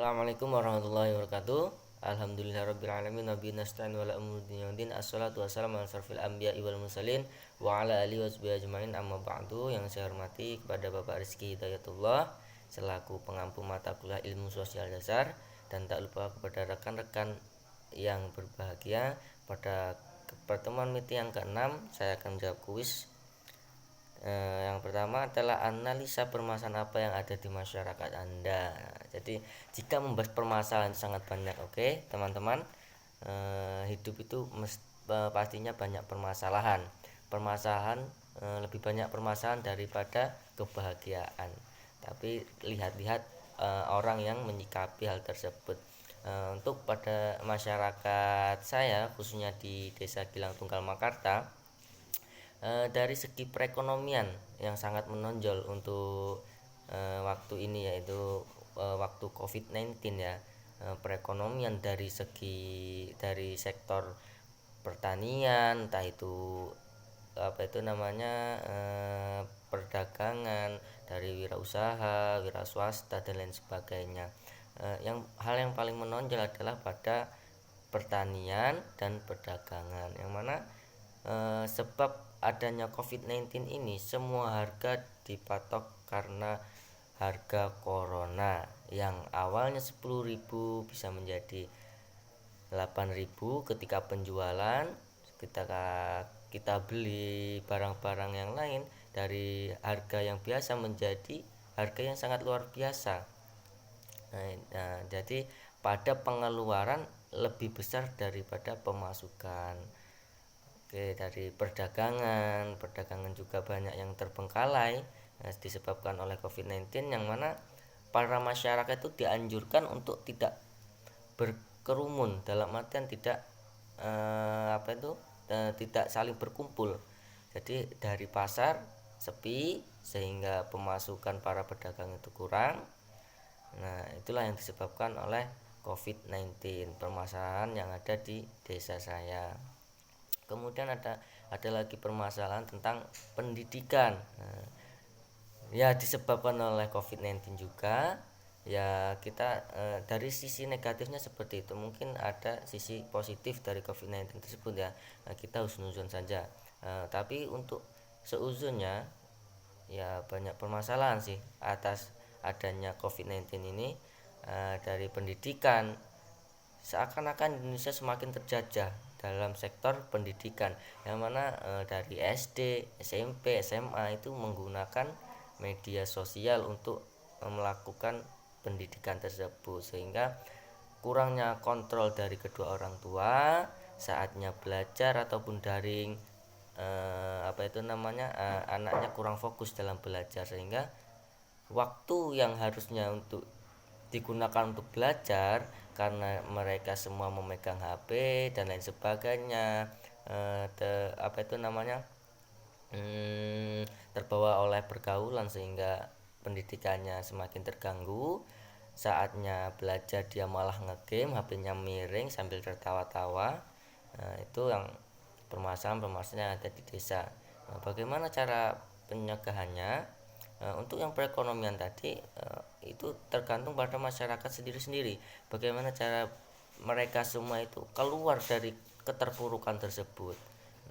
Assalamualaikum warahmatullahi wabarakatuh. Alhamdulillahirabbil alamin nabi nasta'in wala amudin assalatu wassalamu ala asrofil anbiya'i wal mursalin wa ala alihi wasbihi ajmain amma ba'du. Yang saya hormati kepada Bapak Rizky Hidayatullah selaku pengampu mata kuliah ilmu sosial dasar, dan tak lupa kepada rekan-rekan yang berbahagia. Pada pertemuan meeting yang keenam saya akan menjawab kuis. Yang pertama adalah analisa permasalahan apa yang ada di masyarakat Anda. Jadi jika membahas permasalahan sangat banyak, oke, teman-teman. Hidup itu pastinya banyak permasalahan. Permasalahan lebih banyak permasalahan daripada kebahagiaan. Tapi lihat-lihat orang yang menyikapi hal tersebut. Untuk pada masyarakat saya khususnya di Desa Gilang Tunggal Makarta, dari segi perekonomian yang sangat menonjol untuk waktu ini, yaitu waktu COVID-19 ya. Perekonomian dari sektor pertanian, entah itu apa itu namanya perdagangan, dari wirausaha, wira swasta dan lain sebagainya. Yang paling menonjol adalah pada pertanian dan perdagangan, yang mana sebab adanya COVID-19 ini semua harga dipatok karena harga corona yang awalnya 10.000 bisa menjadi 8.000 ketika penjualan. Kita beli barang-barang yang lain dari harga yang biasa menjadi harga yang sangat luar biasa. Jadi pada pengeluaran lebih besar daripada pemasukan. Oke, dari perdagangan juga banyak yang terbengkalai disebabkan oleh COVID-19, yang mana para masyarakat itu dianjurkan untuk tidak berkerumun, dalam artian tidak saling berkumpul. Jadi dari pasar sepi sehingga pemasukan para pedagang itu kurang. Nah, itulah yang disebabkan oleh COVID-19, permasalahan yang ada di desa saya. Kemudian ada lagi permasalahan tentang pendidikan. Ya disebabkan oleh COVID-19 juga. Ya kita dari sisi negatifnya seperti itu. Mungkin ada sisi positif dari COVID-19 tersebut ya. Kita husnuzon saja. Tapi untuk seuzunnya ya banyak permasalahan sih atas adanya COVID-19 ini. Dari pendidikan, seakan-akan Indonesia semakin terjajah dalam sektor pendidikan, yang mana dari SD, SMP, SMA itu menggunakan media sosial untuk melakukan pendidikan tersebut, sehingga kurangnya kontrol dari kedua orang tua saatnya belajar ataupun daring. Anaknya kurang fokus dalam belajar, sehingga waktu yang harusnya untuk digunakan untuk belajar karena mereka semua memegang HP dan lain sebagainya, terbawa oleh pergaulan sehingga pendidikannya semakin terganggu. Saatnya belajar dia malah ngegame, HP-nya miring sambil tertawa-tawa. Itu yang permasalahan yang ada di desa. Bagaimana cara pencegahannya? Untuk yang perekonomian tadi, itu tergantung pada masyarakat sendiri-sendiri. Bagaimana cara mereka semua itu keluar dari keterpurukan tersebut.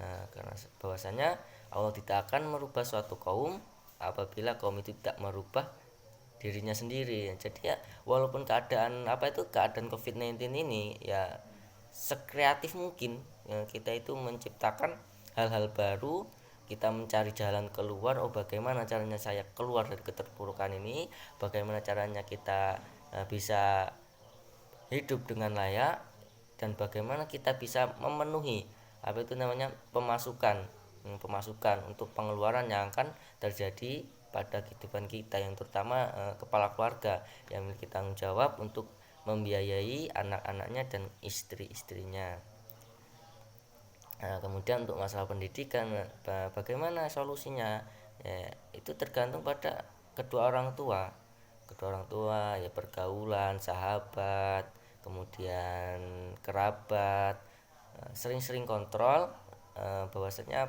Nah, karena bahwasanya Allah tidak akan merubah suatu kaum apabila kaum itu tidak merubah dirinya sendiri. Jadi ya walaupun keadaan COVID-19 ini ya sekreatif mungkin, ya, kita itu menciptakan hal-hal baru, kita mencari jalan keluar. Bagaimana caranya saya keluar dari keterpurukan ini, bagaimana caranya kita bisa hidup dengan layak, dan bagaimana kita bisa memenuhi pemasukan untuk pengeluaran yang akan terjadi pada kehidupan kita, yang terutama kepala keluarga yang memiliki tanggung jawab untuk membiayai anak-anaknya dan istri-istrinya. Kemudian untuk masalah pendidikan, bagaimana solusinya? Ya, itu tergantung pada kedua orang tua ya, pergaulan, sahabat, kemudian kerabat. Sering-sering kontrol bahwasanya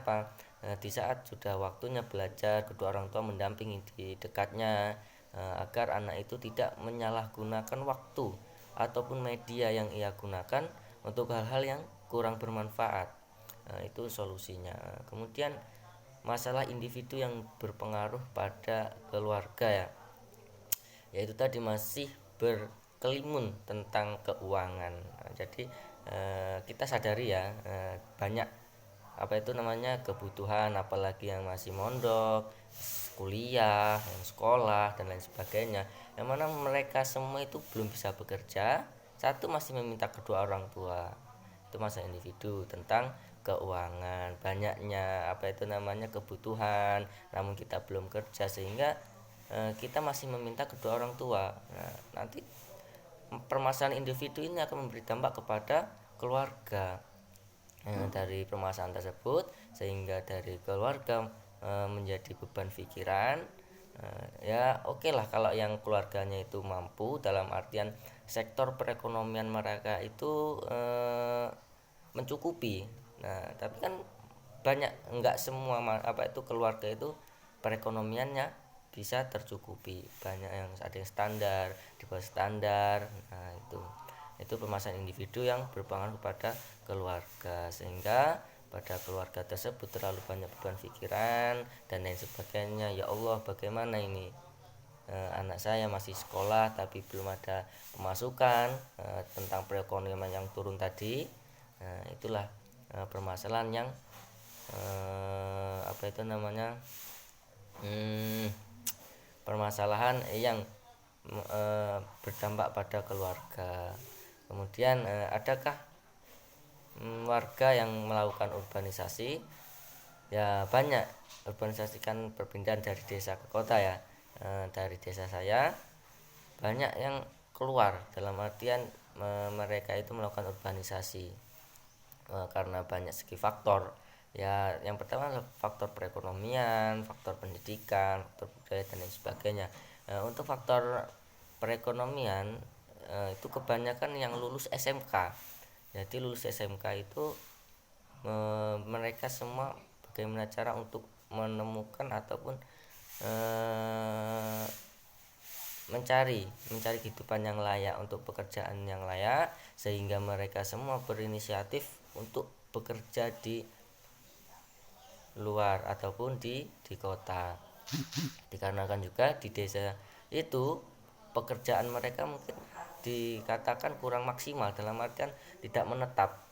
di saat sudah waktunya belajar, kedua orang tua mendampingi di dekatnya, agar anak itu tidak menyalahgunakan waktu ataupun media yang ia gunakan untuk hal-hal yang kurang bermanfaat. Itu solusinya. Kemudian masalah individu yang berpengaruh pada keluarga ya, yaitu tadi masih berkelimun tentang keuangan. Jadi kita sadari ya, banyak apa itu namanya kebutuhan, apalagi yang masih mondok, kuliah, yang sekolah dan lain sebagainya, yang mana mereka semua itu belum bisa bekerja, satu masih meminta kedua orang tua. Itu masalah individu tentang keuangan, banyaknya apa itu namanya kebutuhan namun kita belum kerja, sehingga kita masih meminta kedua orang tua. Nah, nanti permasalahan individu ini akan memberi dampak kepada keluarga. Dari permasalahan tersebut, sehingga dari keluarga menjadi beban pikiran. Ya oke lah kalau yang keluarganya itu mampu, dalam artian sektor perekonomian mereka itu mencukupi. Nah tapi kan banyak, enggak semua apa itu keluarga itu perekonomiannya bisa tercukupi, banyak yang ada yang standar, di bawah standar. Nah itu permasalahan individu yang berpengaruh kepada keluarga, sehingga pada keluarga tersebut terlalu banyak beban pikiran dan lain sebagainya. Ya Allah, bagaimana ini, anak saya masih sekolah tapi belum ada pemasukan, tentang perekonomian yang turun tadi. Nah itulah permasalahan yang apa itu namanya, permasalahan yang berdampak pada keluarga. Kemudian adakah warga yang melakukan urbanisasi? Ya banyak. Urbanisasi kan perpindahan dari desa ke kota ya. Dari desa saya banyak yang keluar, dalam artian mereka itu melakukan urbanisasi karena banyak segi faktor. Ya yang pertama adalah faktor perekonomian, faktor pendidikan, faktor budaya dan lain sebagainya. Untuk faktor perekonomian itu kebanyakan yang lulus SMK. Jadi lulus SMK itu mereka semua bagaimana cara untuk menemukan ataupun mencari kehidupan yang layak, untuk pekerjaan yang layak, sehingga mereka semua berinisiatif untuk bekerja di luar ataupun di kota. Dikarenakan juga di desa itu pekerjaan mereka mungkin dikatakan kurang maksimal, dalam artian tidak menetap.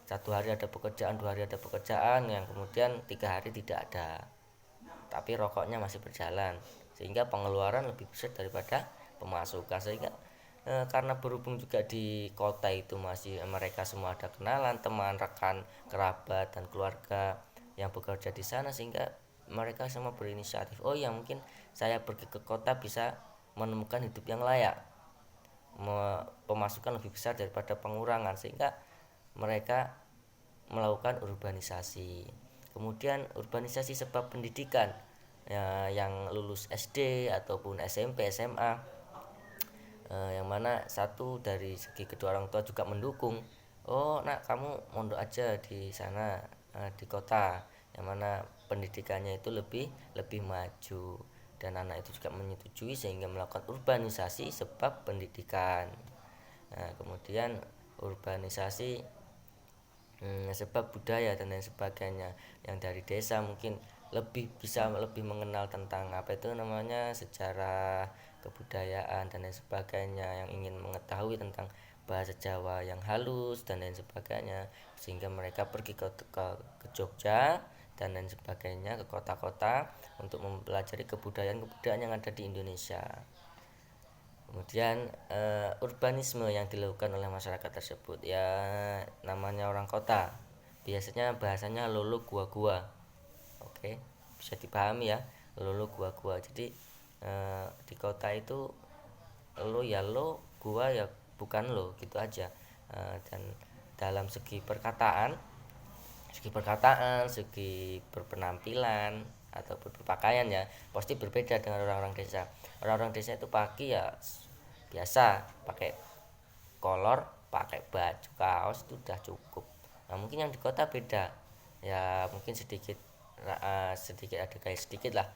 Satu hari ada pekerjaan, dua hari ada pekerjaan, yang kemudian 3 hari tidak ada, tapi rokoknya masih berjalan, sehingga pengeluaran lebih besar daripada pemasukan. Sehingga karena berhubung juga di kota itu masih mereka semua ada kenalan, teman, rekan, kerabat dan keluarga yang bekerja di sana, sehingga mereka semua berinisiatif, oh ya mungkin saya pergi ke kota bisa menemukan hidup yang layak, pemasukan lebih besar daripada pengurangan, sehingga mereka melakukan urbanisasi. Kemudian urbanisasi sebab pendidikan ya, yang lulus SD ataupun SMP, SMA, yang mana satu dari segi kedua orang tua juga mendukung. Oh nak, kamu mondok aja di sana, di kota, yang mana pendidikannya itu lebih maju, dan anak itu juga menyetujui sehingga melakukan urbanisasi sebab pendidikan. Nah kemudian urbanisasi sebab budaya dan lain sebagainya, yang dari desa mungkin lebih mengenal tentang apa itu namanya sejarah, kebudayaan dan lain sebagainya, yang ingin mengetahui tentang bahasa Jawa yang halus dan lain sebagainya, sehingga mereka pergi ke Jogja dan lain sebagainya, ke kota-kota untuk mempelajari kebudayaan yang ada di Indonesia. Kemudian urbanisme yang dilakukan oleh masyarakat tersebut, ya namanya orang kota biasanya bahasanya lolo gua-gua. Oke, bisa dipahami ya, lolo gua-gua. Jadi di kota itu lo ya lo, gua ya bukan lo, gitu aja. Dan dalam segi berpenampilan ataupun berpakaian ya pasti berbeda dengan orang-orang desa. Orang-orang desa itu pagi ya biasa pakai kolor, pakai baju kaos, itu udah cukup. Nah mungkin yang di kota beda ya, mungkin sedikit ada kayak sedikit lah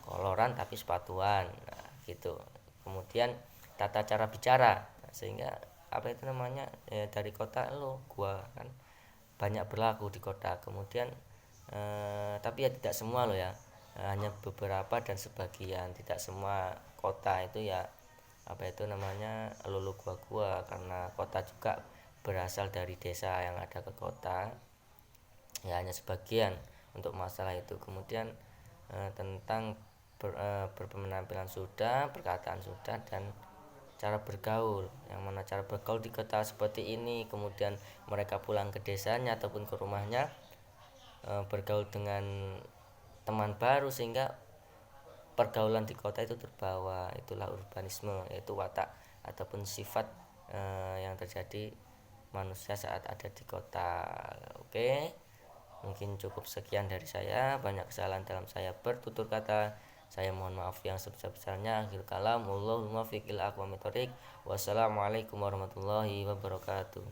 koloran tapi sepatuan. Nah, gitu. Kemudian tata cara bicara, sehingga apa itu namanya, dari kota lo gua kan banyak berlaku di kota. Kemudian tapi ya tidak semua loh ya. Hanya beberapa dan sebagian, tidak semua kota itu ya apa itu namanya lulu gua karena kota juga berasal dari desa yang ada ke kota, ya hanya sebagian untuk masalah itu. Kemudian tentang berpenampilan sudah, perkataan sudah, dan cara bergaul, yang mana cara bergaul di kota seperti ini, kemudian mereka pulang ke desanya ataupun ke rumahnya, bergaul dengan teman baru, sehingga pergaulan di kota itu terbawa. Itulah urbanisme, yaitu watak ataupun sifat yang terjadi manusia saat ada di kota. Oke, mungkin cukup sekian dari saya. Banyak kesalahan dalam saya bertutur kata, saya mohon maaf yang sebesar-besarnya. Akhir kalam, Allahumma fiqil aqwamit thoriq. Wassalamualaikum warahmatullahi wabarakatuh.